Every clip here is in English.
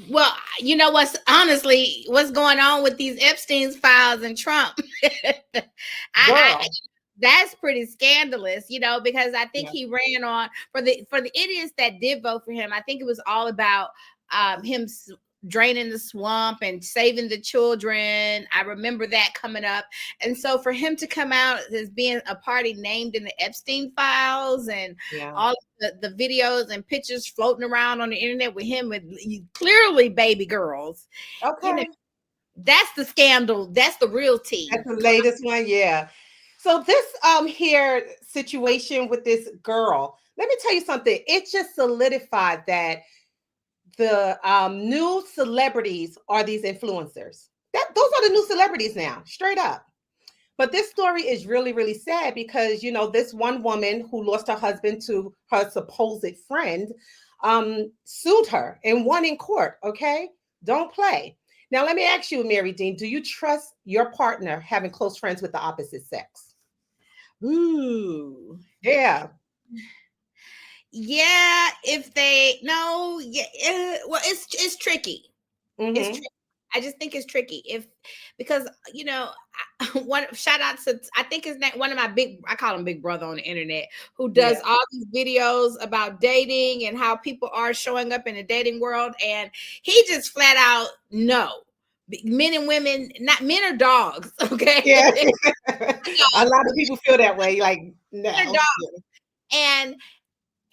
Well, you know what's going on with these Epstein's files and Trump. I Girl. that's pretty scandalous, because I think Yeah. he ran on for the idiots that did vote for him. I think it was all about him draining the swamp and saving the children. I remember that coming up. And so for him to come out as being a party named in the Epstein files and Yeah. all the videos and pictures floating around on the internet with him with clearly baby girls, you know, Okay. that's the scandal. That's the real tea. That's the latest one. Yeah. So this here situation with this girl, let me tell you something. It just solidified that the new celebrities are these influencers. Those are the new celebrities now, straight up. But this story is really, really sad because this one woman who lost her husband to her supposed friend sued her and won in court. Okay, don't play. Now let me ask you, Mary Dean, do you trust your partner having close friends with the opposite sex? Ooh. Yeah. Yeah, if they no, yeah, well, it's tricky. It's Mm-hmm. tricky. I just think it's tricky because one shout out to I think his name one of my I call him Big Brother on the internet who does Yeah. all these videos about dating and how people are showing up in the dating world, and he just flat out no. Men and women, not men are dogs, okay? Yeah. A lot of people feel that way. Like, Men are no. dogs. And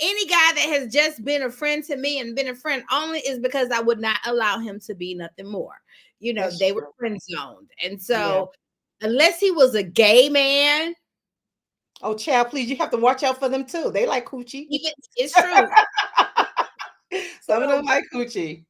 any guy that has just been a friend to me and been a friend only is because I would not allow him to be nothing more. That's They were true. friend zoned. And Yeah. so, unless he was a gay man, Oh, child, please, you have to watch out for them too. They like coochie. even it's true. Some of them So, like coochie.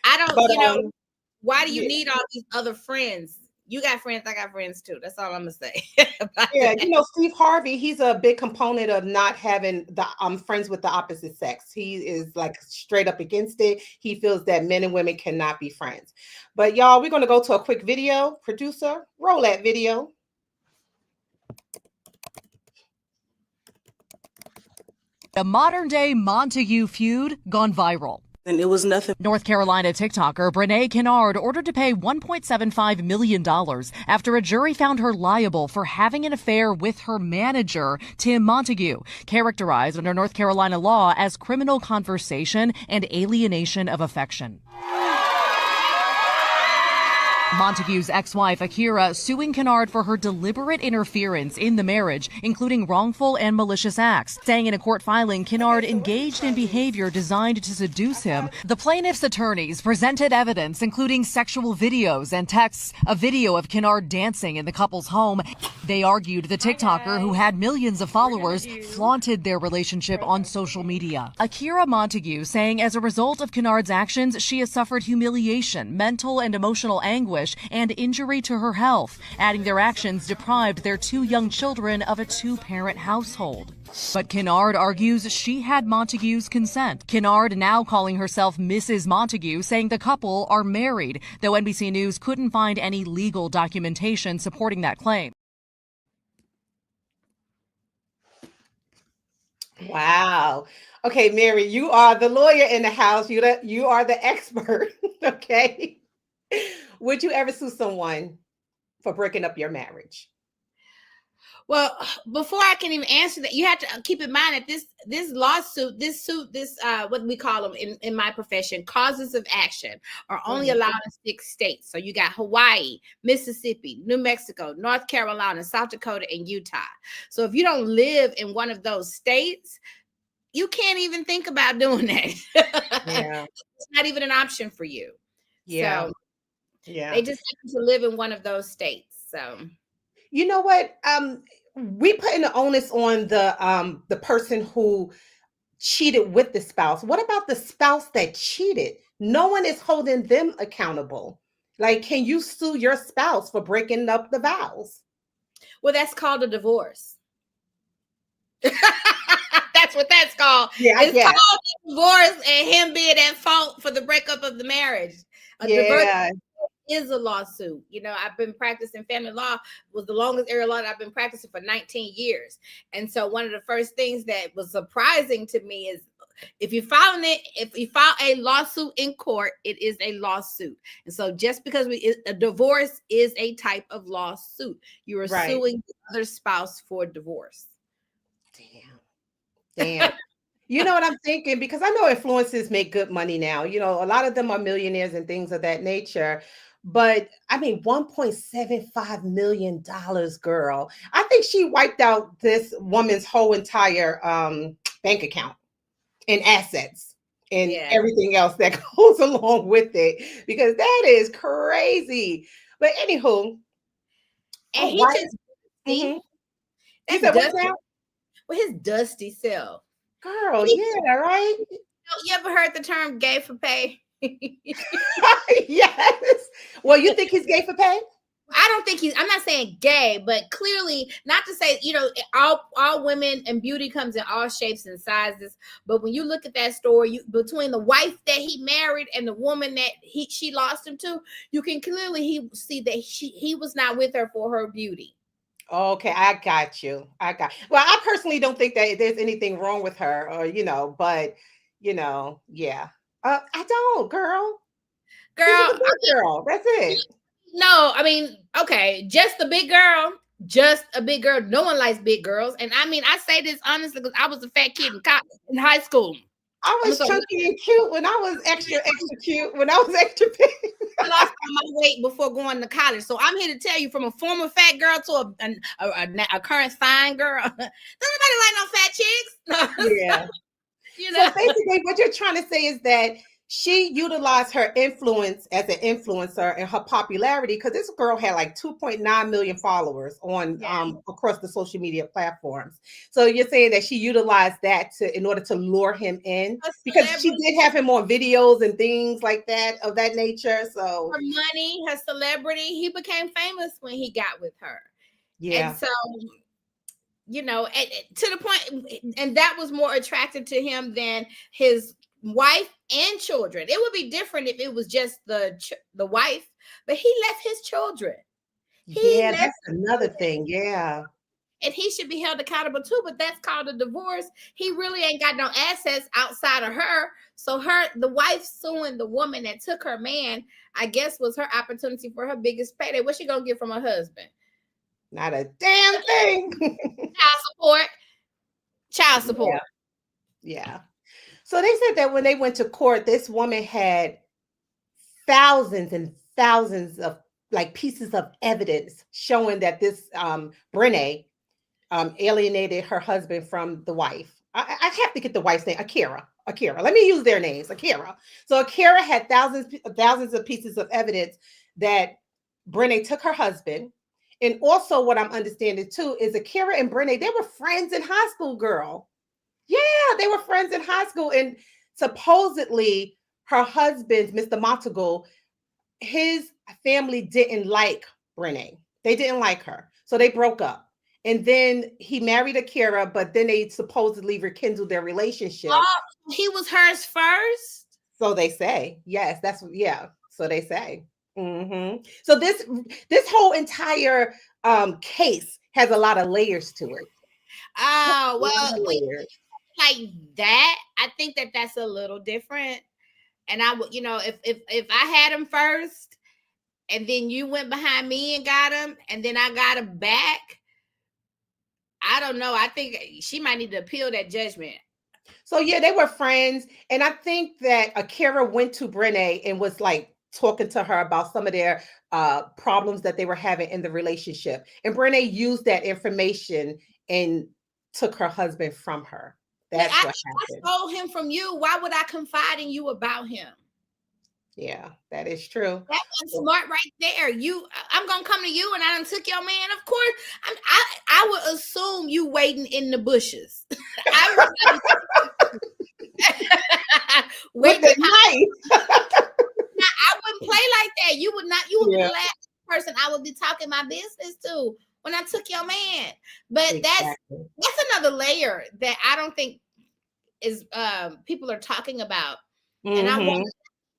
I don't, But why do you yeah. need all these other friends? You got friends, I got friends too. That's all I'm gonna say about Yeah, that. Steve Harvey, he's a big component of not having the friends with the opposite sex. He is like straight up against it. He feels that men and women cannot be friends. But y'all, we're gonna go to a quick video. Producer, roll that video. A modern day Montague feud gone viral. And it was nothing. North Carolina TikToker Brene Kennard ordered to pay $1.75 million after a jury found her liable for having an affair with her manager, Tim Montague, characterized under North Carolina law as criminal conversation and alienation of affection. Montague's ex-wife, Akira, suing Kennard for her deliberate interference in the marriage, including wrongful and malicious acts, saying in a court filing Kennard engaged in behavior designed to seduce him. The plaintiff's attorneys presented evidence, including sexual videos and texts, a video of Kennard dancing in the couple's home. They argued the TikToker, who had millions of followers, flaunted their relationship on social media. Akira Montague saying as a result of Kennard's actions, she has suffered humiliation, mental and emotional anguish, and injury to her health, adding their actions deprived their two young children of a two-parent household. But Kennard argues she had Montague's consent. Kennard now calling herself Mrs. Montague, saying the couple are married, though NBC News couldn't find any legal documentation supporting that claim. Wow. Okay, Mary, you are the lawyer in the house. You are the expert. Okay. Would you ever sue someone for breaking up your marriage? Well, before I can even answer that, you have to keep in mind that this lawsuit, this what we call them in my profession, causes of action are only allowed in 6 states. So you got Hawaii, Mississippi, New Mexico, North Carolina, South Dakota, and Utah. So if you don't live in one of those states, you can't even think about doing that. Yeah. It's not even an option for you. Yeah. So Yeah. they just have to live in one of those states. So you know what? We putting the onus on the person who cheated with the spouse. What about the spouse that cheated? No one is holding them accountable. Like, can you sue your spouse for breaking up the vows? Well, that's called a divorce. That's what that's called. Yeah, it's called a divorce and him being at fault for the breakup of the marriage. A divorce is a lawsuit. I've been practicing family law, was the longest area law that I've been practicing for 19 years. And so one of the first things that was surprising to me is If you file a lawsuit in court, it is a lawsuit. And so just because a divorce is a type of lawsuit, you are suing the other spouse for divorce. Damn. You know what I'm thinking? Because I know influencers make good money now. You know, a lot of them are millionaires and things of that nature. But I mean, $1.75 million, girl. I think she wiped out this woman's whole entire bank account and assets and everything else that goes along with it, because that is crazy. But anywho, and he just you said what's that? With his dusty self. Girl, yeah, right? You ever heard the term gay for pay? Yes. Well, you think he's gay for pay? I don't think I'm not saying gay, but clearly, not to say, you know, all women and beauty comes in all shapes and sizes. But when you look at that story, between the wife that he married and the woman that she lost him to, you can clearly see that he was not with her for her beauty. Okay, I got you. Well, I personally don't think that there's anything wrong with her, or but yeah. I don't, girl. Girl, that's it. No, I mean, okay, just a big girl. No one likes big girls, and I mean, I say this honestly because I was a fat kid in high school. I was chunky and cute when I was extra cute. When I was extra big. I lost my weight before going to college. So I'm here to tell you, from a former fat girl to a current fine girl, doesn't nobody like no fat chicks. Yeah. So basically what you're trying to say is that she utilized her influence as an influencer and her popularity, because this girl had like 2.9 million followers on across the social media platforms. So you're saying that she utilized that in order to lure him in, because she did have him on videos and things like that of that nature. So her money, her celebrity, he became famous when he got with her. Yeah. And so, you know, to the point, and that was more attractive to him than his wife and children. It would be different if it was just the wife, but he left his children. That's another thing. Yeah. And he should be held accountable too, but that's called a divorce. He really ain't got no assets outside of her. So the wife suing the woman that took her man, I guess, was her opportunity for her biggest payday. What's she gonna get from her husband? Not a damn thing. Child support. Yeah. So they said that when they went to court, this woman had thousands and thousands of pieces of evidence showing that this Brene alienated her husband from the wife. I have to get the wife's name, Akira. Let me use their names, Akira. So Akira had thousands of pieces of evidence that Brene took her husband. And also what I'm understanding too is Akira and Brene, they were friends in high school, girl. Yeah, they were friends in high school. And supposedly her husband, Mr. Montague, his family didn't like Brene. They didn't like her. So they broke up. And then he married Akira, but then they supposedly rekindled their relationship. Oh, he was hers first? So they say. Yes, so they say. Mm-hmm. So this whole entire case has a lot of layers to it. Oh, well, like that, I think that's a little different. And I would, if I had him first and then you went behind me and got him and then I got him back, I don't know. I think she might need to appeal that judgment. So yeah, they were friends. And I think that Akira went to Brene and was talking to her about some of their problems that they were having in the relationship. And Brene used that information and took her husband from her. That's what happened. I stole him from you. Why would I confide in you about him? Yeah, that is true. That was smart right there. I'm gonna come to you, and I done took your man. Of course, I would assume you waiting in the bushes. With the knife. I wouldn't play like that. You would not. You would be the last person I would be talking my business to when I took your man. But exactly. that's another layer that I don't think is people are talking about. Mm-hmm. And I want,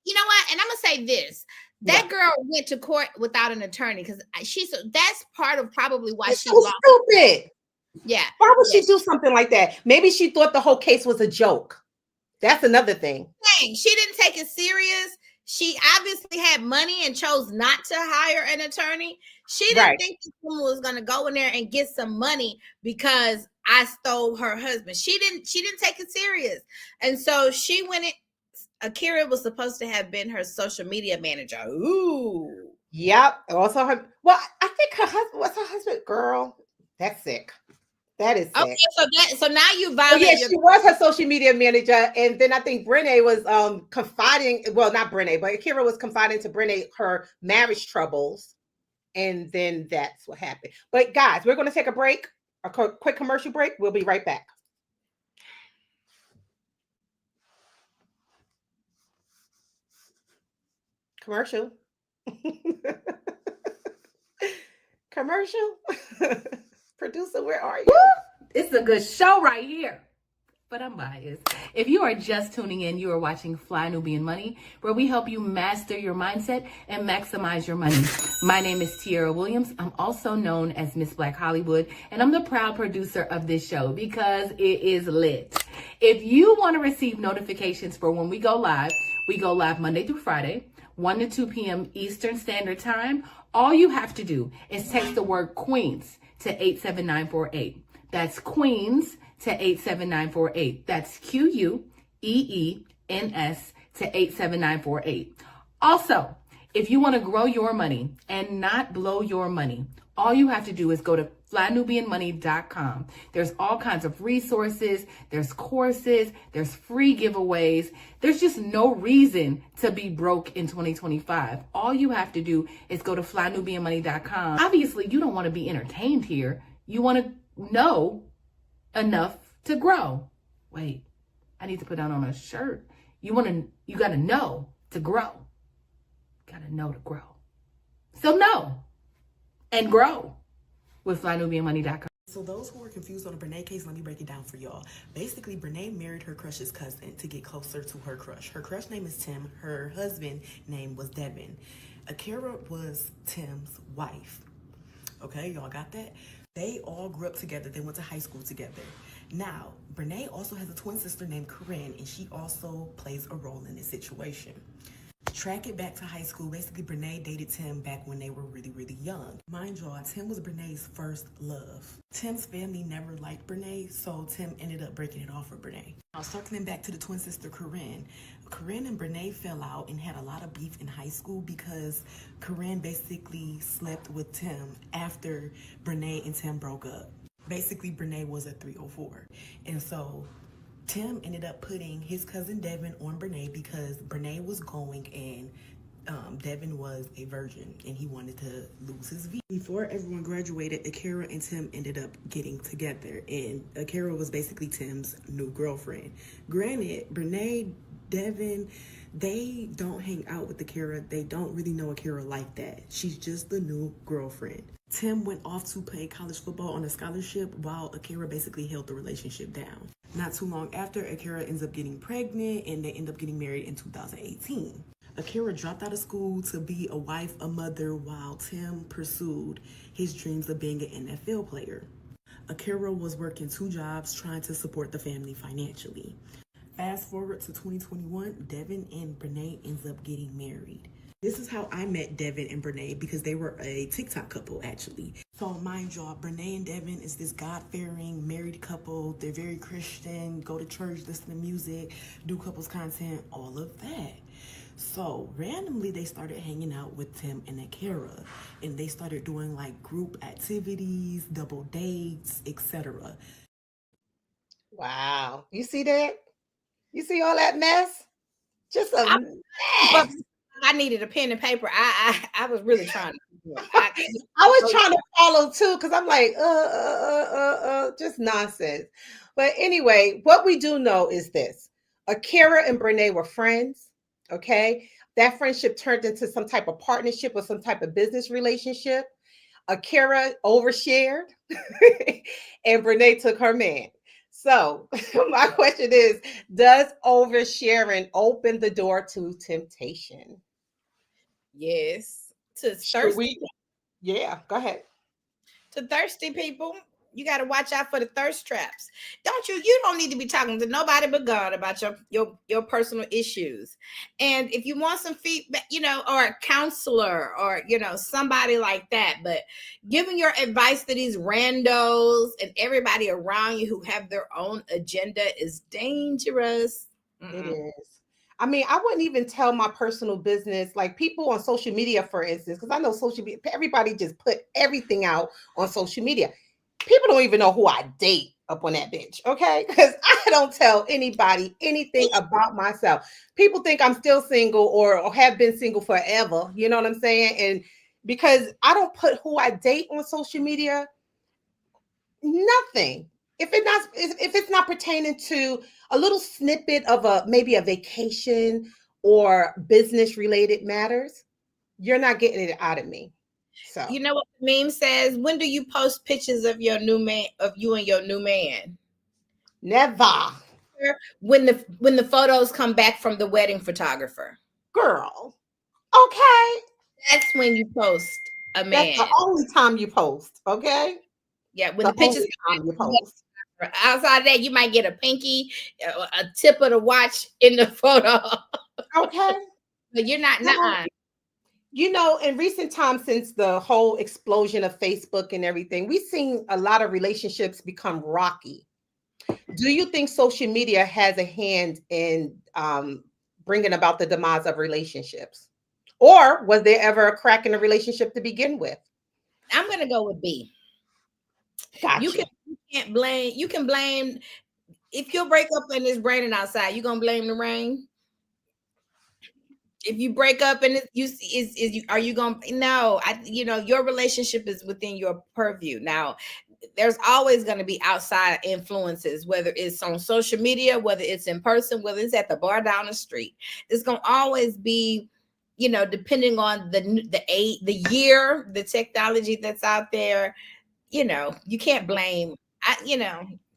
you know what? And I'm gonna say this: that girl went to court without an attorney because that's part of probably why she lost. Stupid. Yeah. Why would she do something like that? Maybe she thought the whole case was a joke. That's another thing. Dang, she didn't take it serious. She obviously had money and chose not to hire an attorney. She didn't Right. think this woman was going to go in there and get some money because I stole her husband. She didn't take it serious. And so she went in. Akira was supposed to have been her social media manager. Ooh. Yep. Also her, well, I think her husband was her husband, girl. That's sick. That is sick. Okay, so now you Oh, violate yeah, your. she was her social media manager, and then I think Brene was confiding. Well, not Brene, but Akira was confiding to Brene her marriage troubles, and then that's what happened. But guys, we're going to take a break, a quick commercial break. We'll be right back. Commercial. Commercial. Producer, where are you? It's a good show right here. But I'm biased. If you are just tuning in, you are watching Fly Nubian Money, where we help you master your mindset and maximize your money. My name is Tiara Williams. I'm also known as Miss Black Hollywood, and I'm the proud producer of this show because it is lit. If you want to receive notifications for when we go live Monday through Friday, 1 to 2 p.m. Eastern Standard Time. All you have to do is text the word Queens to 87948. That's Queens to 87948. That's QUEENS to 87948. Also, if you want to grow your money and not blow your money, all you have to do is go to flynubianmoney.com. There's all kinds of resources, there's courses, there's free giveaways. There's just no reason to be broke in 2025. All you have to do is go to flynubianmoney.com. Obviously, you don't want to be entertained here. You want to know enough to grow. Wait, I need to put that on a shirt. You got to know to grow. Got to know to grow. So know and grow with flynubianmoney.com. So those who are confused on the Brene case, let me break it down for y'all. Basically, Brene married her crush's cousin to get closer to her crush. Her crush name is Tim. Her husband name was Devin. Akira was Tim's wife. Okay, y'all got that? They all grew up together. They went to high school together. Now, Brene also has a twin sister named Corinne, and she also plays a role in this situation. Track it back to high school. Basically, Brene dated Tim back when they were really, really young. Mind y'all, Tim was Brene's first love. Tim's family never liked Brene, so Tim ended up breaking it off with Brene. Now, circling back to the twin sister Corinne. Corinne and Brene fell out and had a lot of beef in high school because Corinne basically slept with Tim after Brene and Tim broke up. Basically, Brene was a 304. And so Tim ended up putting his cousin Devin on Brene because Brene was going and Devin was a virgin and he wanted to lose his V. Before everyone graduated, Akira and Tim ended up getting together, and Akira was basically Tim's new girlfriend. Granted, Brene, Devin, they don't hang out with Akira. They don't really know Akira like that. She's just the new girlfriend. Tim went off to play college football on a scholarship while Akira basically held the relationship down. Not too long after, Akira ends up getting pregnant and they end up getting married in 2018. Akira dropped out of school to be a wife, a mother, while Tim pursued his dreams of being an NFL player. Akira was working 2 jobs trying to support the family financially. Fast forward to 2021, Devin and Brene ends up getting married. This is how I met Devin and Brene because they were a TikTok couple, actually. So mind y'all, Brene and Devin is this God-fearing married couple. They're very Christian, go to church, listen to music, do couples content, all of that. So randomly, they started hanging out with Tim and Akira, and they started doing like group activities, double dates, etc. Wow. You see that? You see all that mess? Just a mess. I needed a pen and paper. I was really trying to. I was trying to follow too, because I'm like, just nonsense. But anyway, what we do know is this: Akira and Brene were friends. Okay, that friendship turned into some type of partnership or some type of business relationship. Akira overshared, and Brene took her man. So my question is, does oversharing open the door to temptation? Yes. To Should thirsty, we? Yeah, go ahead. to thirsty people. You got to watch out for the thirst traps. You don't need to be talking to nobody but God about your personal issues. And if you want some feedback, or a counselor or, somebody like that, but giving your advice to these randos and everybody around you who have their own agenda is dangerous. It is. I mean, I wouldn't even tell my personal business, like people on social media, for instance, because I know social media, everybody just put everything out on social media. People don't even know who I date up on that bitch, okay? Because I don't tell anybody anything about myself. People think I'm still single or have been single forever. You know what I'm saying? And because I don't put who I date on social media, nothing. If it's not pertaining to a little snippet of maybe a vacation or business related matters, you're not getting it out of me. So You know what the meme says? When do you post pictures of your new man, of you and your new man? never, When the photos come back from the wedding photographer. girl. Okay, That's when you post a that's man. the only time you post. Okay, Yeah, when the the pictures only time you post. outside of that, you might get a pinky, a tip of the watch in the photo. Okay, But you're not well, in recent times, since the whole explosion of Facebook and everything, we've seen a lot of relationships become rocky. Do you think social media has a hand in bringing about the demise of relationships? Or was there ever a crack in a relationship to begin with? I'm gonna go with B. Gotcha. You can blame if you break up and it's raining outside, you gonna blame the rain? If you break up and are you gonna no, your relationship is within your purview. Now there's always going to be outside influences, whether it's on social media, whether it's in person, whether it's at the bar down the street. It's going to always be, depending on the age, the year, the technology that's out there. You can't blame.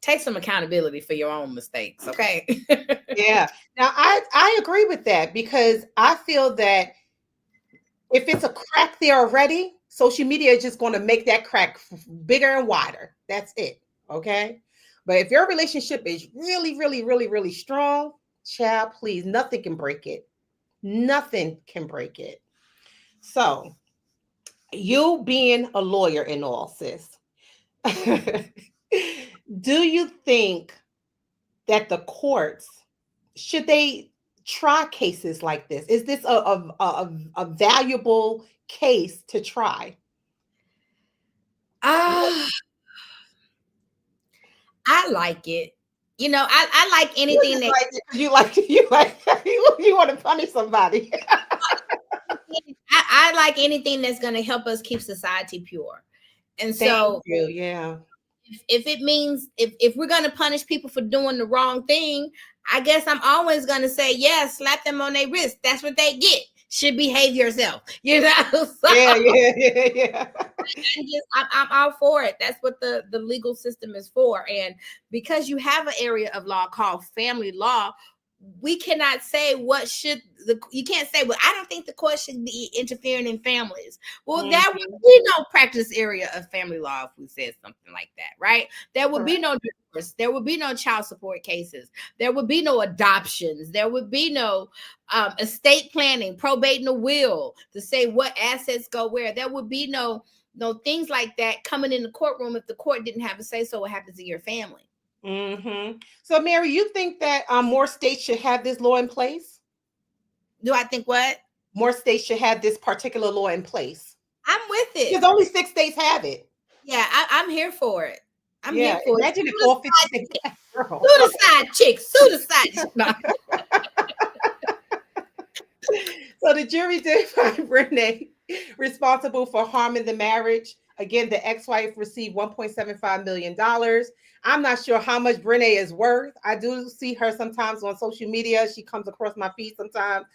Take some accountability for your own mistakes. Okay. Yeah. Now I agree with that because I feel that if it's a crack there already, social media is just going to make that crack bigger and wider. That's it. Okay. But if your relationship is really, really, really, really strong, child, please, nothing can break it. Nothing can break it. So, you being a lawyer and all, sis, do you think that the courts should they try cases like this? Is this a valuable case to try? Ah, I like it. I like You anything just that like it 'cause you want to punish somebody. I like anything that's going to help us keep society pure. And Thank so you. Yeah. if it means if we're going to punish people for doing the wrong thing, I guess I'm always going to say, yeah, slap them on their wrist. That's what they get. Should behave yourself. So, Yeah, yeah, yeah, yeah. I'm all for it. That's what the legal system is for. And because you have an area of law called family law, we cannot say you can't say, well, I don't think the court should be interfering in families. Well, there would be no practice area of family law if we said something like that, right? There would be no divorce, there would be no child support cases, there would be no adoptions, there would be no estate planning, probating a will to say what assets go where. There would be no things like that coming in the courtroom if the court didn't have a say so what happens in your family. So, Mary, you think that more states should have this law in place? Do I think what? More states should have this particular law in place. I'm with it. Because only 6 states have it. Yeah, I'm here for it. I'm Yeah, here for imagine it. if all 50 states. Suicide chicks. No. So the jury did find Renee responsible for harming the marriage. Again, the ex-wife received $1.75 million. I'm not sure how much Renee is worth. I do see her sometimes on social media. She comes across my feed sometimes.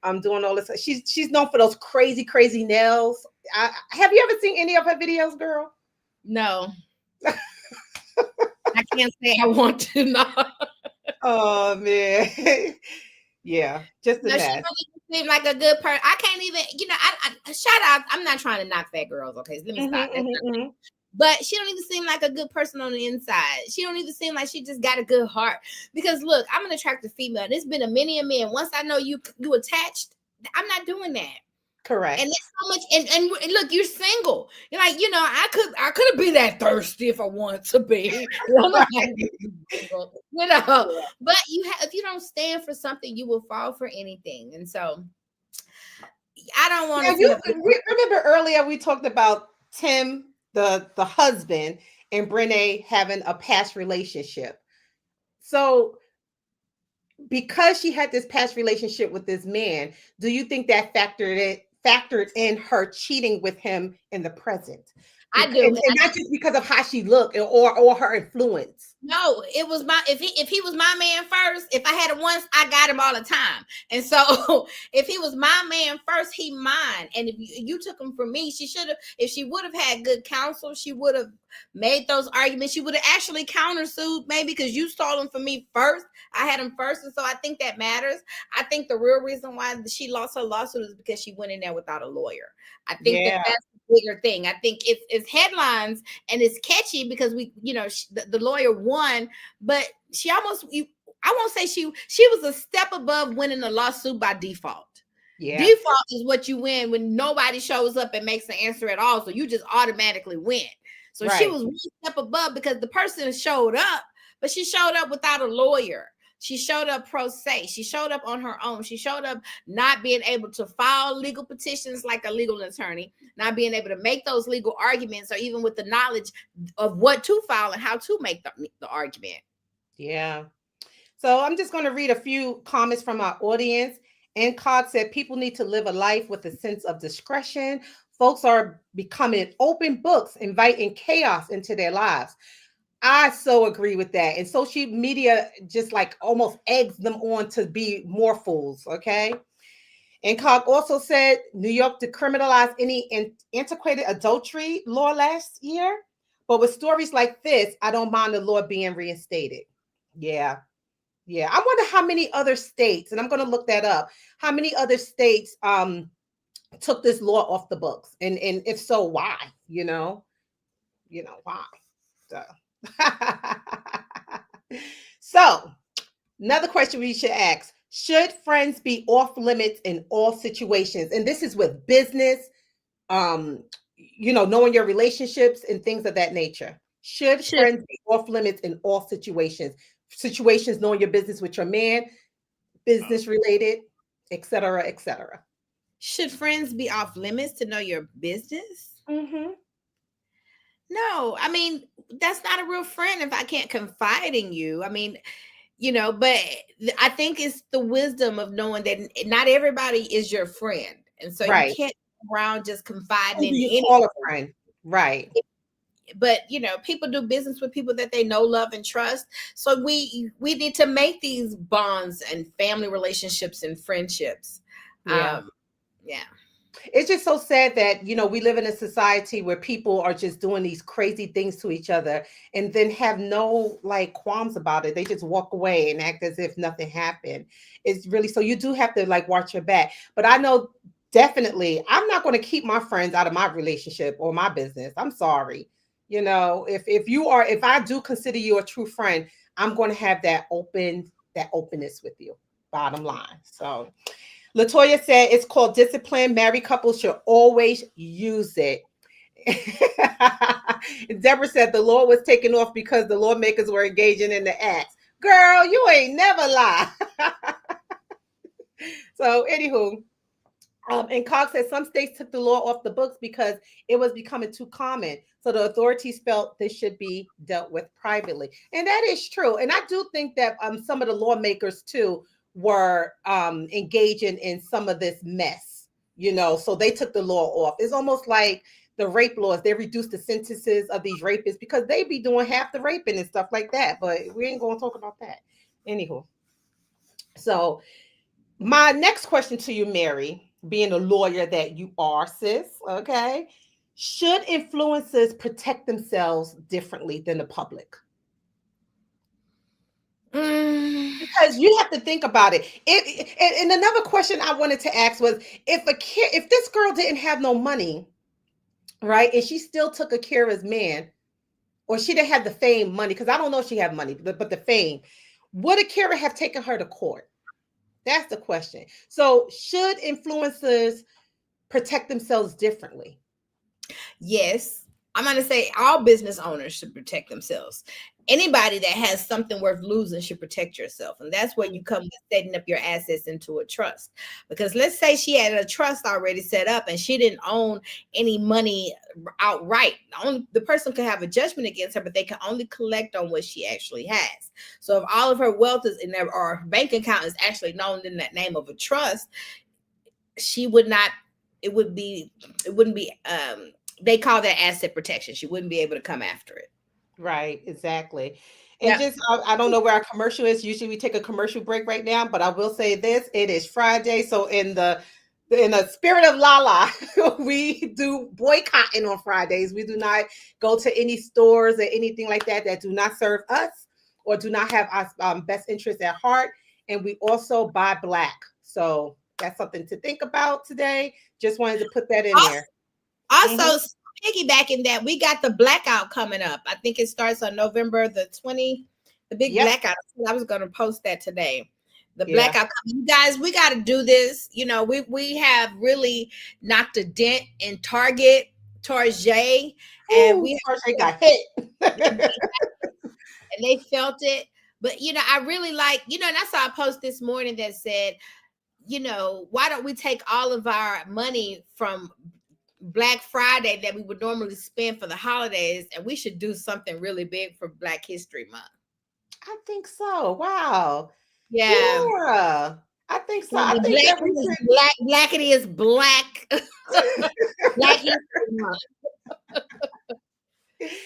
I'm doing all this. She's known for those crazy, crazy nails. Have you ever seen any of her videos, girl? No. I can't say I want to. No. Oh man. Yeah, just a mess. She really seemed like a good person. I can't even, I shout out. I'm not trying to knock fat girls, okay? So let me stop. but she don't even seem like a good person on the inside. She don't even seem like she just got a good heart. Because look, I'm an attractive female. And it's been a many a men. Once I know you attached, I'm not doing that. Correct. And there's so much, and look, you're single. You're like, I could be that thirsty if I want to be. But if you don't stand for something, you will fall for anything. And so I don't want to. Remember earlier we talked about Tim, the husband, and Brene having a past relationship. So because she had this past relationship with this man, do you think that factored in her cheating with him in the present? I do, and not just because of how she looked or her influence. No, it was if he was my man first, if I had him once, I got him all the time. And so if he was my man first, he mine. And if you took him from me, if she would have had good counsel, she would have made those arguments. She would have actually countersued maybe because you stole him from me first. I had him first. And so I think that matters. I think the real reason why she lost her lawsuit is because she went in there without a lawyer. I think that's the bigger thing. I think it's headlines and it's catchy because the lawyer won, but she almost, I won't say she was a step above winning the lawsuit by default. Yeah. Default is what you win when nobody shows up and makes an answer at all. So you just automatically win. So she was one step above because the person showed up, but she showed up without a lawyer. She showed up pro se. She showed up on her own. She showed up not being able to file legal petitions like a legal attorney, not being able to make those legal arguments, or even with the knowledge of what to file and how to make the argument. Yeah. So I'm just going to read a few comments from our audience. Cog said, people need to live a life with a sense of discretion. Folks are becoming open books, inviting chaos into their lives. I so agree with that. And social media just like almost eggs them on to be more fools. Okay. And Cog also said New York decriminalized any antiquated adultery law last year. But with stories like this, I don't mind the law being reinstated. Yeah. Yeah. I wonder how many other states, and I'm going to look that up, how many other states took this law off the books. And if so, why? Why? So another question we should ask: should friends be off limits in all situations? And this is with business, knowing your relationships and things of that nature. Should friends be off limits in all situations? Situations, knowing your business with your man, business related, etc., etc. Should friends be off limits to know your business? Mm-hmm. No, I mean, that's not a real friend if I can't confide in you. I mean, but I think it's the wisdom of knowing that not everybody is your friend. And so you can't go around just confiding in anyone. Call a friend. Right. But, people do business with people that they know, love, and trust. So we need to make these bonds and family relationships and friendships. Yeah. Yeah. It's just so sad that, we live in a society where people are just doing these crazy things to each other and then have no qualms about it. They just walk away and act as if nothing happened. It's really, so you do have to watch your back. But I know definitely I'm not going to keep my friends out of my relationship or my business. I'm sorry. If I do consider you a true friend, I'm going to have that openness with you. Bottom line. So Latoya said it's called discipline. Married couples should always use it. Deborah said the law was taken off because the lawmakers were engaging in the acts. Girl, you ain't never lie. So, anywho, and Cox said some states took the law off the books because it was becoming too common. So the authorities felt this should be dealt with privately. And that is true. And I do think that some of the lawmakers too were engaging in some of this mess, so they took the law off. It's almost like the rape laws. They reduced the sentences of these rapists because they be doing half the raping and stuff like that. But we ain't going to talk about that. Anywho. So my next question to you, Mary, being a lawyer that you are, sis, okay? Should influencers protect themselves differently than the public? Because you have to think about it. And another question I wanted to ask was, if this girl didn't have no money, right? And she still took Akira's man, or she didn't have the fame money, because I don't know if she had money, but the fame. Would Akira have taken her to court? That's the question. So should influencers protect themselves differently? Yes, I'm going to say all business owners should protect themselves. Anybody that has something worth losing should protect yourself. And that's where you come with setting up your assets into a trust. Because let's say she had a trust already set up and she didn't own any money outright. The person could have a judgment against her, but they can only collect on what she actually has. So if all of her wealth is in there, or her bank account is actually known in that name of a trust, she would not, it wouldn't be, they call that asset protection. She wouldn't be able to come after it. Right, exactly. And Yeah. just, I don't know where our commercial is. Usually we take a commercial break right now, but I will say this: it is Friday, so in the spirit of Lala, we do boycotting on Fridays. We do not go to any stores or anything like that that do not serve us or do not have our best interests at heart. And we also buy black. So that's something to think about today. Just wanted to put that in there. Also, piggybacking that, we got the blackout coming up. I think it starts on November the 20th, the big blackout. I was going to post that today. The blackout. You guys, we got to do this. You know, we have really knocked a dent in Target, Target, and we got hit. and they felt it. But, you know, I really like, you know, and I saw a post this morning that said, you know, why don't we take all of our money from Black Friday that we would normally spend for the holidays, and we should do something really big for Black History Month. I think so. Wow. Yeah. I think so. I think that we should. Blackity is black. Black History Month.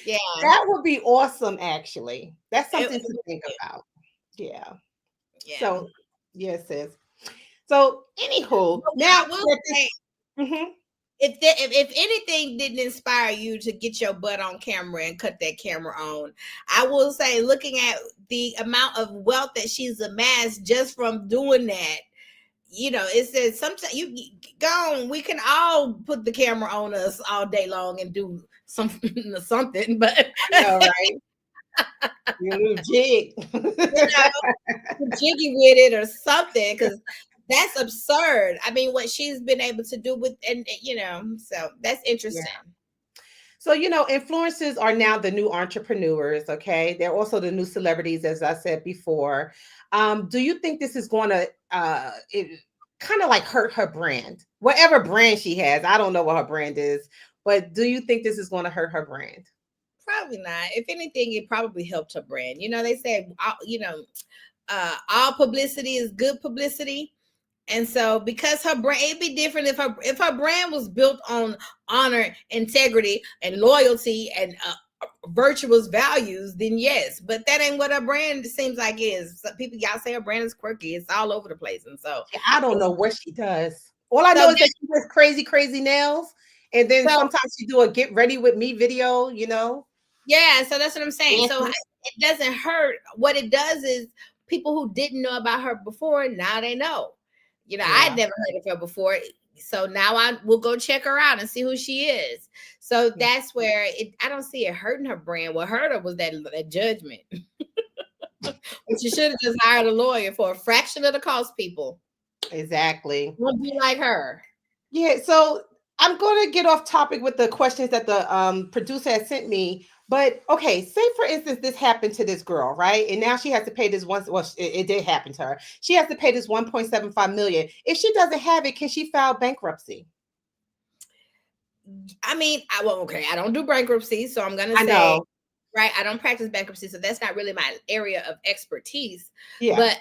Yeah. That would be awesome, actually. That's something to think about. Yeah. So, yes, sis. So, anywho, now if anything didn't inspire you to get your butt on camera and cut that camera on, I will say, looking at the amount of wealth that she's amassed just from doing that, you know, it says sometimes you go on, we can all put the camera on us all day long and do something, but I know, right? You're a little jig. Jiggy with it or something, because that's absurd. I mean, what she's been able to do with, and you know, so that's interesting. Yeah. So, you know, influencers are now the new entrepreneurs. Okay. They're also the new celebrities, as I said before. Do you think this is going to kind of like hurt her brand? Whatever brand she has, I don't know what her brand is, but do you think this is going to hurt her brand? Probably not. If anything, it probably helped her brand. You know, they say, you know, all publicity is good publicity. And so, because her brand, it'd be different if her brand was built on honor, integrity, and loyalty, and virtuous values, then yes. But that ain't what her brand seems like is. So people, y'all say her brand is quirky. It's all over the place, and so I don't know what she does. All I know is that she does crazy nails, and then sometimes she do a get ready with me video. You know. Yeah, so that's what I'm saying. So it doesn't hurt. What it does is people who didn't know about her before, now they know. You know, I'd never heard of her before. So now I will go check her out and see who she is. So that's where I don't see it hurting her brand. What hurt her was that judgment. But you should have just hired a lawyer for a fraction of the cost, people. Exactly. Won't be like her. Yeah, so I'm going to get off topic with the questions that the producer has sent me. But okay, say for instance, this happened to this girl, right? And now she has to pay this one. Well, it did happen to her. She has to pay this 1.75 million. If she doesn't have it, can she file bankruptcy? I mean, I don't do bankruptcy, so I'm gonna say, right, I don't practice bankruptcy, so that's not really my area of expertise. Yeah. But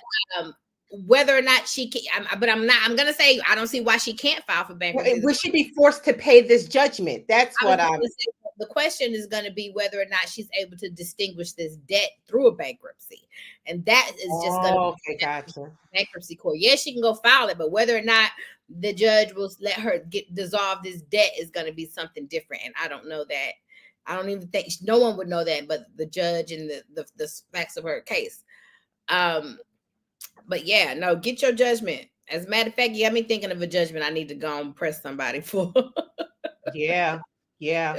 whether or not she can, I'm gonna say I don't see why she can't file for bankruptcy. Would she be forced to pay this judgment? That's what I'm. The question is going to be whether or not she's able to distinguish this debt through a bankruptcy, and that is just going to be bankruptcy court. Yes, she can go file it, but whether or not the judge will let her dissolve this debt is going to be something different. And I don't know that. I don't even think no one would know that, but the judge and the facts of her case. But yeah, no, get your judgment. As a matter of fact, you got me thinking of a judgment I need to go and press somebody for. Yeah. Yeah.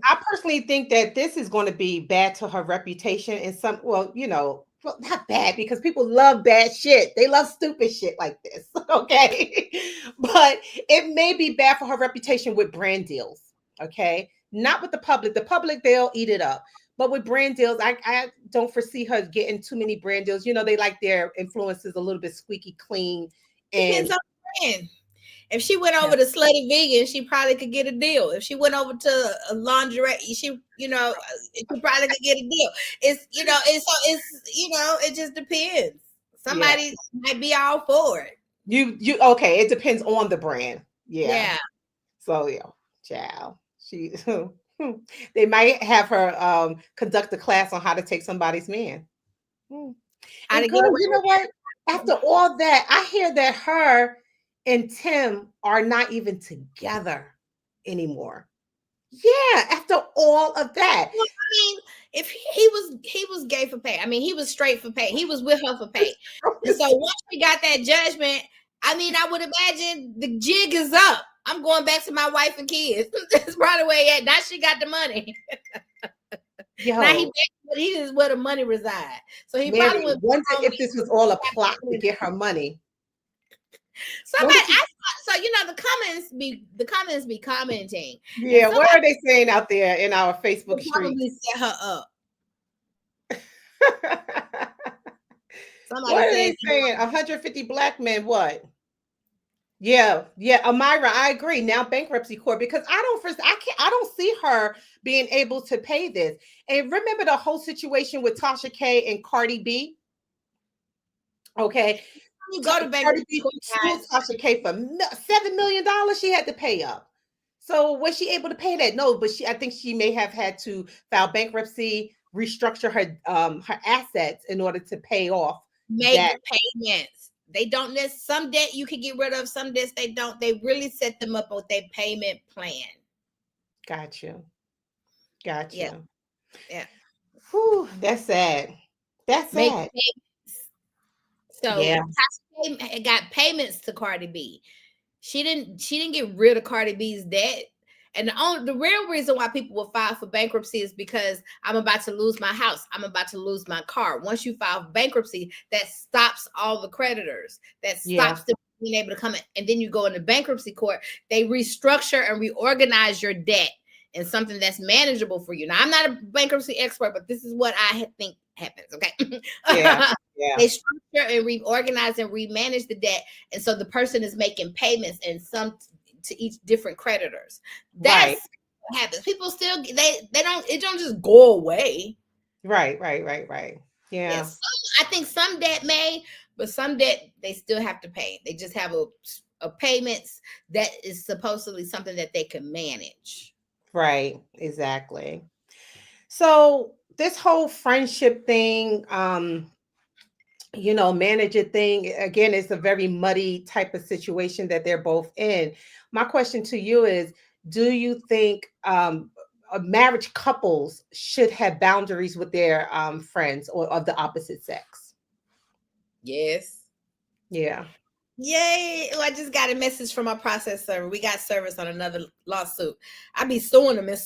I personally think that this is going to be bad to her reputation and some, well, well, not bad because people love bad shit. They love stupid shit like this. Okay. But it may be bad for her reputation with brand deals. Okay. Not with the public. The public, they'll eat it up. But with brand deals, I don't foresee her getting too many brand deals. They like their influences a little bit squeaky clean. Depends And on the brand. If she went over to Slutty Vegan, she probably could get a deal. If she went over to a lingerie, she probably could get a deal. It just depends. Somebody might be all for it. You okay, it depends on the brand. Yeah. So child. She they might have her conduct a class on how to take somebody's man. And girl, you know what? After all that, I hear that her and Tim are not even together anymore. Yeah, after all of that. Well, I mean, if he was gay for pay. I mean, he was straight for pay. He was with her for pay. And so once we got that judgment, I mean, I would imagine the jig is up. I'm going back to my wife and kids. That's probably where he at. Now she got the money. Now he is where the money resides. So he Mary, probably wonder if this was all a plot to get her money. Somebody, the comments be commenting. Yeah, what are they saying out there in our Facebook street? Probably set her up. What are they saying? 150 black men. What? Yeah, Amira, I agree. Now bankruptcy court, because I don't see her being able to pay this. And remember the whole situation with Tasha K and Cardi B. Okay, you go to bankruptcy court, Tasha K for $7 million. She had to pay up. So was she able to pay that? No, but I think she may have had to file bankruptcy, restructure her assets in order to pay off. Make payments. They don't let some debt you can get rid of, some debts they don't. They really set them up with their payment plan. Gotcha. Yeah. Whew, that's sad. That's sad. So Tasha got payments to Cardi B. She didn't get rid of Cardi B's debt. And the real reason why people will file for bankruptcy is because I'm about to lose my house. I'm about to lose my car. Once you file for bankruptcy, that stops all the creditors. That stops them being able to come in. And then you go into bankruptcy court. They restructure and reorganize your debt in something that's manageable for you. Now, I'm not a bankruptcy expert, but this is what I think happens. Okay. They structure and reorganize and remanage the debt. And so the person is making payments and some to each different creditors. That's what happens. People still it don't just go away. Right. Yeah. I think some debt may, but some debt they still have to pay. They just have a payments that is supposedly something that they can manage. Right, exactly. So this whole friendship thing, manager thing, again, it's a very muddy type of situation that they're both in. My question to you is, do you think marriage couples should have boundaries with their friends or of the opposite sex? Yes. Yeah. Yay. Oh, I just got a message from our process server. We got service on another lawsuit. I be suing them, baby.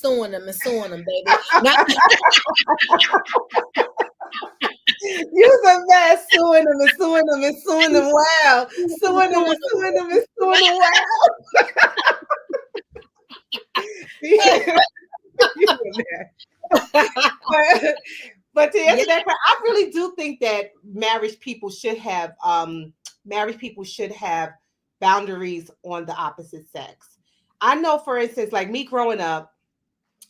You're the best, suing them. Wow. Suing them. Wow. But to answer that question, I really do think that married people should have boundaries on the opposite sex. I know, for instance, like me growing up,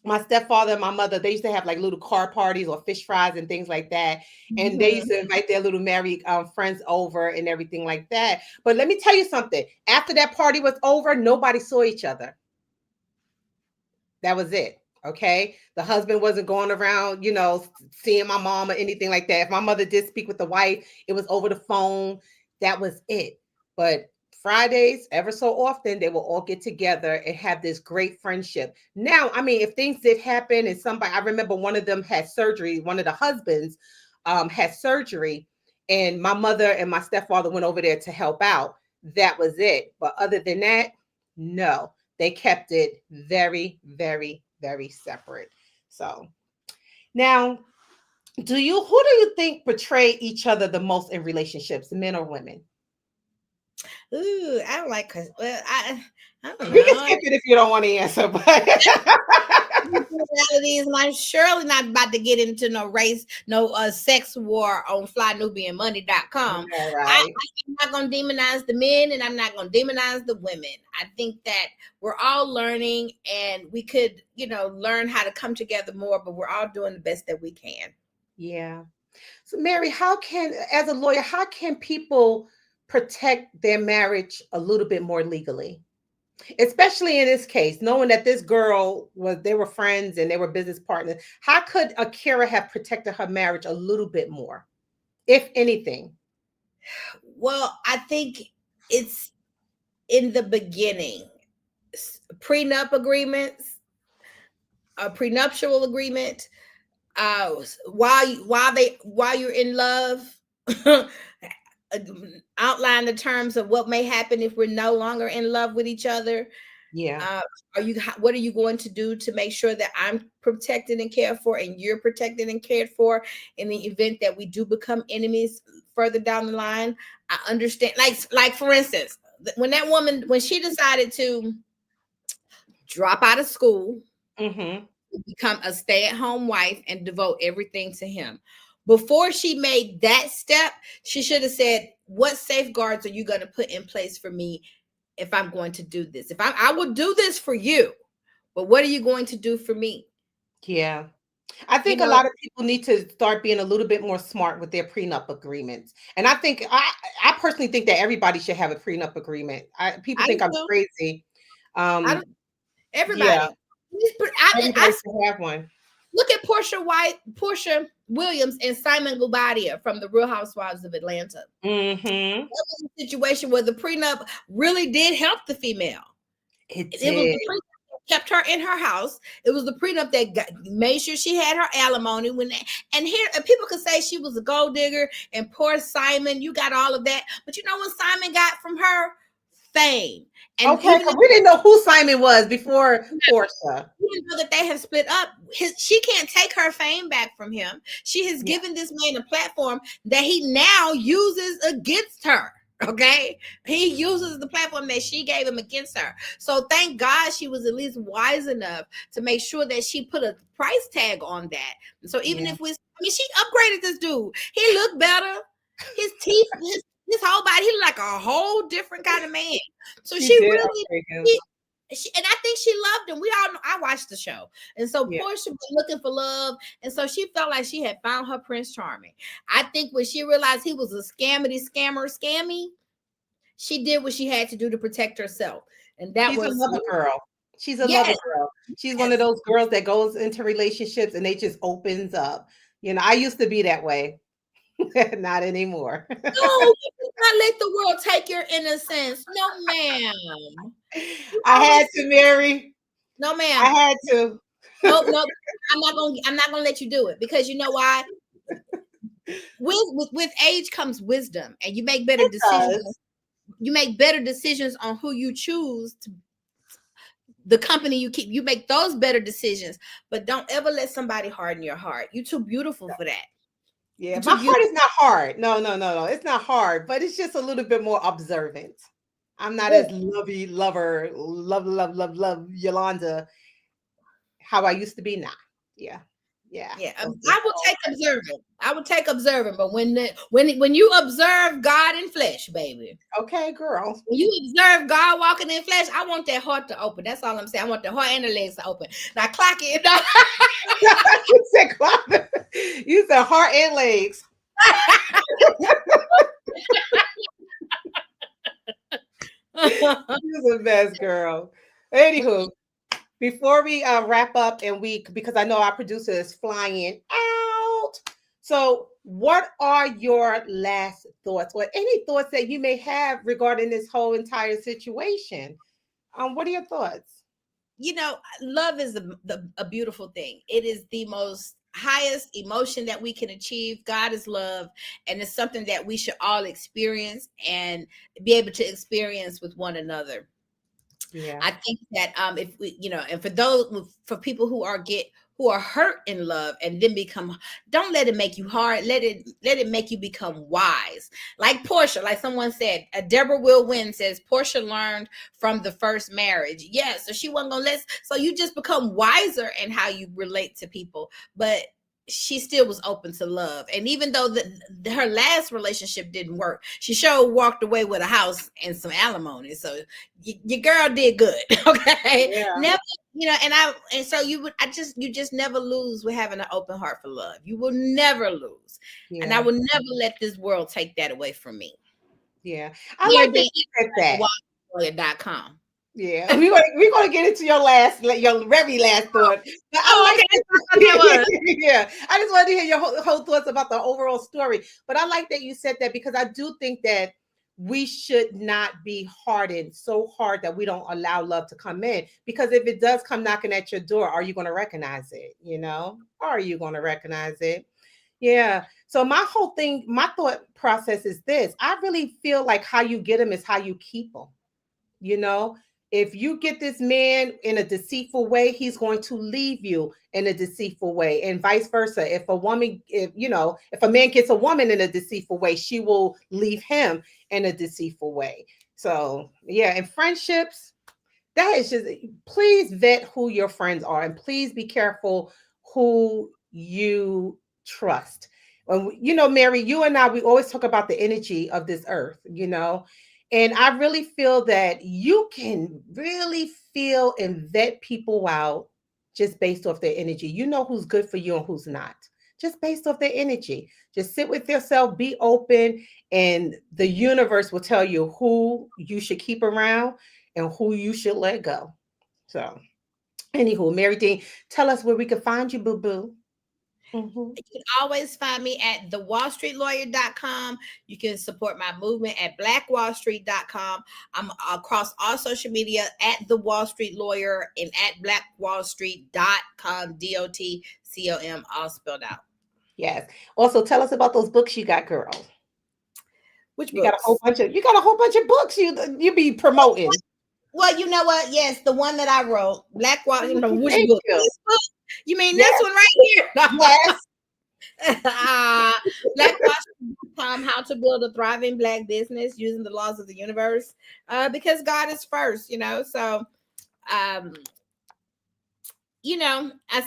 my stepfather and my mother, they used to have like little car parties or fish fries and things like that. And they used to invite their little married friends over and everything like that. But let me tell you something. After that party was over, nobody saw each other. That was it. Okay. The husband wasn't going around, seeing my mom or anything like that. If my mother did speak with the wife, it was over the phone. That was it. But Fridays, ever so often, they will all get together and have this great friendship. Now, I mean, if things did happen and I remember one of them had surgery, one of the husbands had surgery, and my mother and my stepfather went over there to help out. That was it. But other than that, no. They kept it very, very, very separate. So now, who do you think betray each other the most in relationships, men or women? Ooh, I don't like, well, I don't We can know. skip it if you don't want to answer, but Personalities, and I'm surely not about to get into no race, no sex war on FlyNubianMoney.com. all I, right. I'm not going to demonize the men, and I'm not going to demonize the women. I think that we're all learning, and we could, learn how to come together more, but we're all doing the best that we can. Yeah. So, Mary, as a lawyer, how can people protect their marriage a little bit more legally? Especially in this case, knowing that this girl they were friends and they were business partners. How could Akira have protected her marriage a little bit more, if anything? Well, I think it's in the beginning, prenup agreements, a prenuptial agreement, while you're in love, outline the terms of what may happen if we're no longer in love with each other. Yeah. What are you going to do to make sure that I'm protected and cared for, and you're protected and cared for in the event that we do become enemies further down the line? I understand, like for instance, when that woman, when she decided to drop out of school, Mm-hmm. become a stay-at-home wife and devote everything to him. Before she made that step, she should have said, what safeguards are you going to put in place for me if I'm going to do this? If I will do this for you, but what are you going to do for me? Yeah. I You think a know, lot of people need to start being a little bit more smart with their prenup agreements. And I personally think that everybody should have a prenup agreement. People I think I'm do. crazy. I don't. Um, yeah, Everybody. everybody should have one. Look at Portia Williams, and Simon Guobadia from the Real Housewives of Atlanta. Mm-hmm. That was a situation where the prenup really did help the female. It It was did. the prenup that kept her in her house. It was the prenup that made sure she had her alimony. And here, people could say she was a gold digger, and poor Simon, you got all of that. But you know what Simon got from her? Fame. And Okay, even because if we didn't know who Simon was before Portia. even though that they have split up, she can't take her fame back from him. She has Yeah. given this man a platform that he now uses against her. Okay, he uses the platform that she gave him against her. So thank God she was at least wise enough to make sure that she put a price tag on that. So even Yeah. if she upgraded this dude. He looked better. His teeth, his whole body, he looked like a whole different kind of man. So She she did really, upgrade him. and I think she loved him. We all know, I watched the show. And so Yeah. Portia was looking for love. And so she felt like she had found her Prince Charming. I think when she realized he was a scammy, she did what she had to do to protect herself. And that She's a was, lover girl. She's a lover yes, girl. She's one of yes. those girls that goes into relationships and they just opens up. I used to be that way. Not anymore. No, you do not let the world take your innocence. No, ma'am. You I had always, to, Mary. no, I ma'am. had to. Nope, nope. I'm not gonna let you do it, because you know why? With age comes wisdom, and you make better It decisions. does. You make better decisions on who you choose to, the company you keep. You make those better decisions, but don't ever let somebody harden your heart. You're too beautiful for that. Yeah, You're my too heart beautiful. is not hard. No, no, no, no. It's not hard, but it's just a little bit more observant. I'm not as lovey lover, love Yolanda how I used to be now. Yeah. Yeah. Yeah, So I will take observing. I will take observing, but when you observe God in flesh, baby, okay, girl. when you observe God walking in flesh, I want that heart to open. That's all I'm saying. I want the heart and the legs to open. Now clock it. you said clock. You said heart and legs. You're the best girl. Anywho, before we wrap up and because I know our producer is flying out. So what are your last thoughts or any thoughts that you may have regarding this whole entire situation? What are your thoughts? Love is a beautiful thing. It is the most highest emotion that we can achieve. God is love, and it's something that we should all experience and be able to experience with one another. Yeah. I think that if we, and for people who are hurt in love and then become, don't let it make you hard. Let it make you become wise. Like Portia, like someone said, Deborah Will Win says Portia learned from the first marriage. Yeah, so she wasn't gonna so you just become wiser in how you relate to people. But she still was open to love. And even though her last relationship didn't work, she sure walked away with a house and some alimony. So your girl did good. Okay. Yeah. Never, and so you just never lose with having an open heart for love. You will never lose. Yeah. And I will never let this world take that away from me. Yeah. I like that you said that. Yeah, we're gonna get into your very last thought. But I just wanted to hear your whole thoughts about the overall story. But I like that you said that, because I do think that we should not be hardened so hard that we don't allow love to come in. Because if it does come knocking at your door, are you going to recognize it? Are you going to recognize it? Yeah. So my thought process is this: I really feel like how you get them is how you keep them. If you get this man in a deceitful way, he's going to leave you in a deceitful way, and vice versa. If a man gets a woman in a deceitful way, she will leave him in a deceitful way. So yeah, and friendships, that is just, please vet who your friends are, and please be careful who you trust. Mary, you and I, we always talk about the energy of this earth, and I really feel that you can really feel and vet people out just based off their energy. You know who's good for you and who's not, just based off their energy. Just sit with yourself, be open, and the universe will tell you who you should keep around and who you should let go. So, anywho, Mary Dean, tell us where we can find you, boo-boo. You can always find me at thewallstreetlawyer.com. You can support my movement at blackwallstreet.com. I'm across all social media at The Wall Street Lawyer and at blackwallstreet.com, DOTCOM, all spelled out. Yes. Also, tell us about those books you got, girl. Which you books? You got a whole bunch of books you be promoting. Well, you know what? Yes, the one that I wrote, Black Wall. Which book? This book? You mean yes. This one right here? Yes. BlackWallStreet.com, how to build a thriving Black business using the laws of the universe. Because God is first, So, I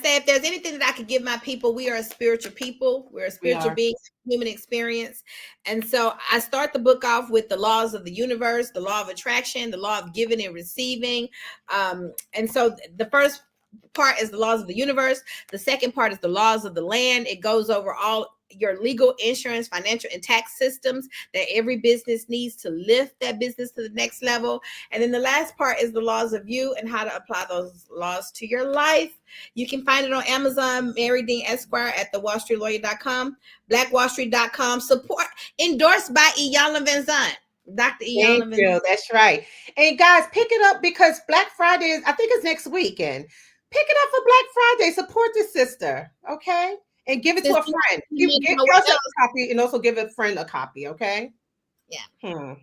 say if there's anything that I could give my people, we are a spiritual people. We're a spiritual being, human experience. And so I start the book off with the laws of the universe, the law of attraction, the law of giving and receiving. And so the first part is the laws of the universe. The second part is the laws of the land. It goes over all your legal, insurance, financial, and tax systems that every business needs to lift that business to the next level. And then the last part is the laws of you and how to apply those laws to your life. You can find it on Amazon, Mary Dean Esquire at thewallstreetlawyer.com, blackwallstreet.com, support, endorsed by Iyanla Van Zandt. Dr. Iyanla Van Zandt. That's right. And guys, pick it up because Black Friday is, I think it's next weekend. Pick it up for Black Friday. Support the sister, okay? And give it to a friend. Give yourself a copy and also give a friend a copy, okay? Yeah.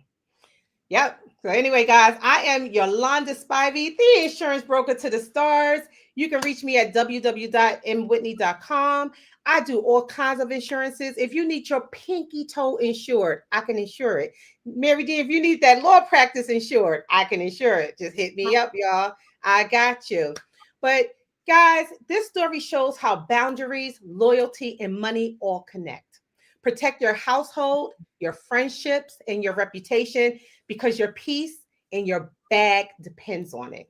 Yep. So anyway, guys, I am Yolanda Spivey, the insurance broker to the stars. You can reach me at www.mwhitney.com. I do all kinds of insurances. If you need your pinky toe insured, I can insure it. Mary D, if you need that law practice insured, I can insure it. Just hit me up, y'all. I got you. But guys, this story shows how boundaries, loyalty, and money all connect. Protect your household, your friendships, and your reputation, because your peace and your bag depends on it.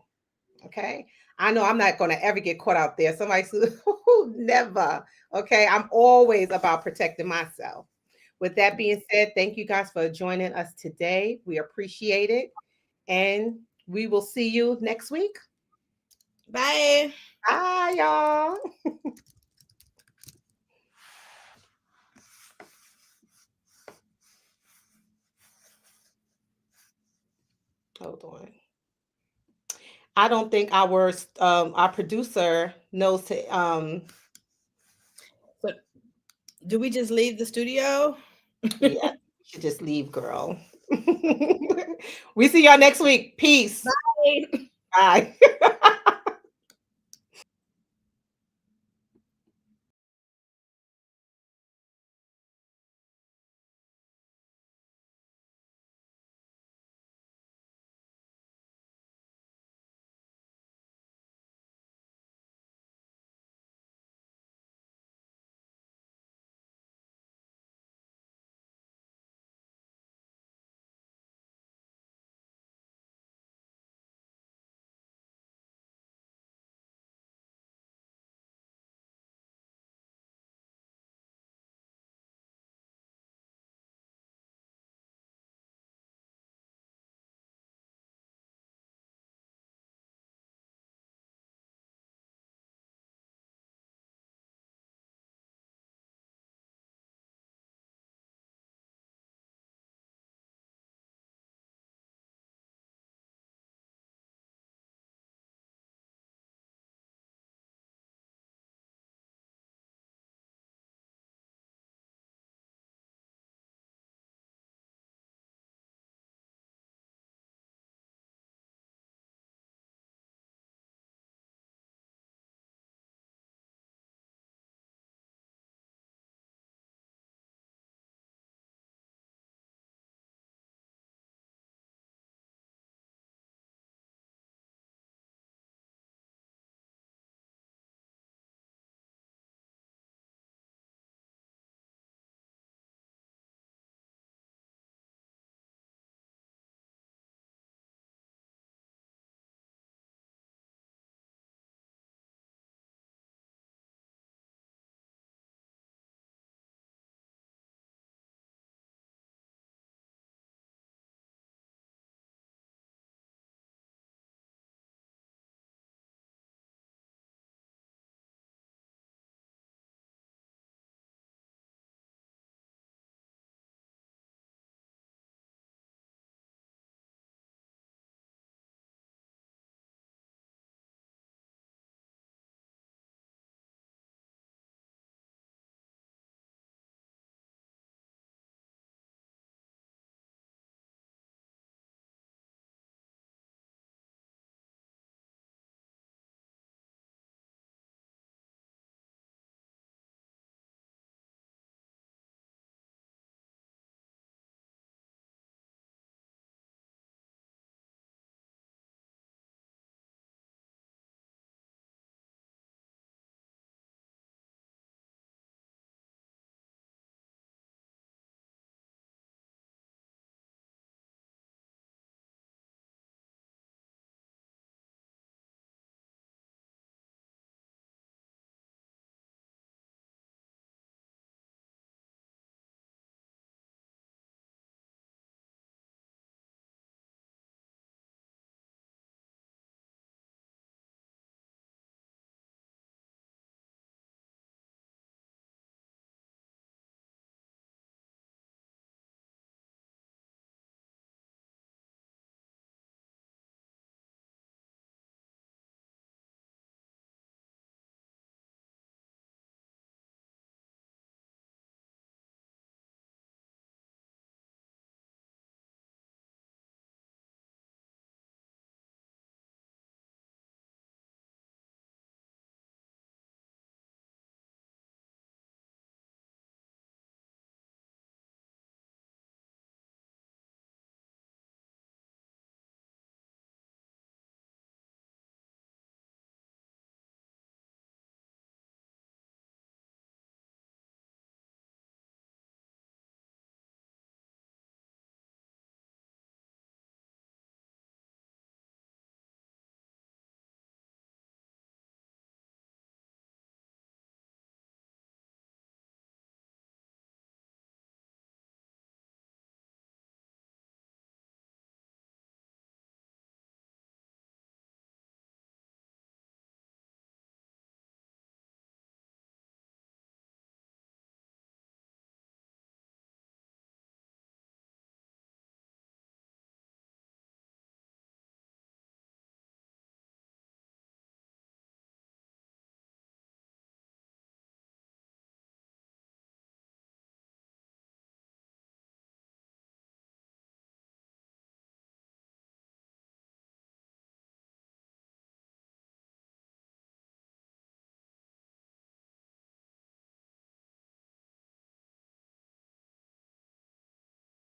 Okay. I know I'm not going to ever get caught out there. Somebody says, never. Okay. I'm always about protecting myself. With that being said, thank you guys for joining us today. We appreciate it. And we will see you next week. Bye. Bye, y'all. Hold on. I don't think our producer knows to But do we just leave the studio? Yeah, you should just leave, girl. We see y'all next week. Peace. Bye. Bye.